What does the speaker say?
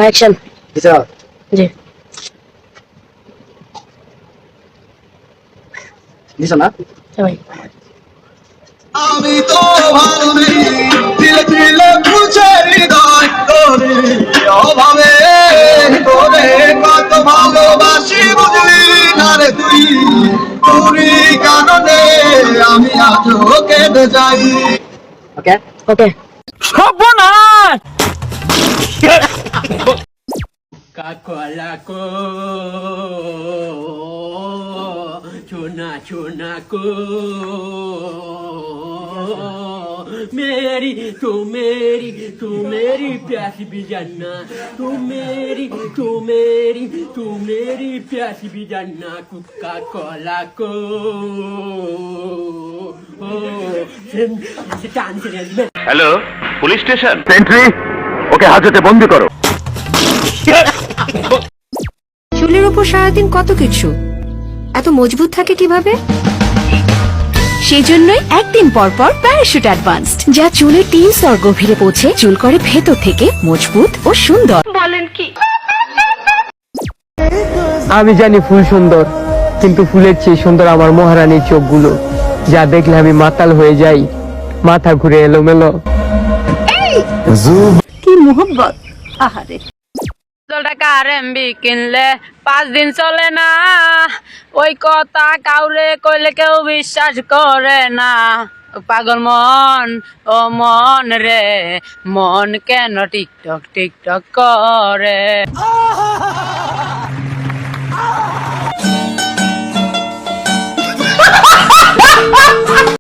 Action. জি। দিছো না? হ্যাঁ ভাই। আমি তো ভালো নেই, দিলে দিলে বুঝে হৃদয় তোরে অভাবে তোরে কত ভালোবাসি বুঝলি না রে তুই, তোরই কারণে আমি আজও কেঁদে যাই। ওকে ওকে। কাকলাকো চুনা চুনা কো मेरी तू मेरी प्यासी भी जानना तू मेरी प्यासी भी जानना कुक्का कोला को হ্যালো, পুলিশ স্টেশন। সেন্ট্রি, ওকে হাজতে বন্দি করো। চুলের উপর সারাদিন কত কিছু এত মজবুত থাকে কিভাবে? সেই জন্যই একদিন পর পর প্যারাশুট অ্যাডভান্সড, যা চুলের 3 স্তর গভীরে পৌঁছে চুল করে ভেতর থেকে মজবুত ও সুন্দর। বলেন কি? আমি জানি ফুল সুন্দর, কিন্তু ফুলের চেয়ে সুন্দর আমার মহারানীর চোখগুলো, যা দেখলে আমি মাতাল হয়ে যাই, মাথা ঘুরে এলোমেলো। কি মোহব্বত! আহারে, টাকা এমবি কিনলে 5 দিন চলে না, ওই কথা কাউরে কইলে কেউ বিশ্বাস করে না। পাগল মন, ও মন রে মন, কেন টিকটক টিকটক করে?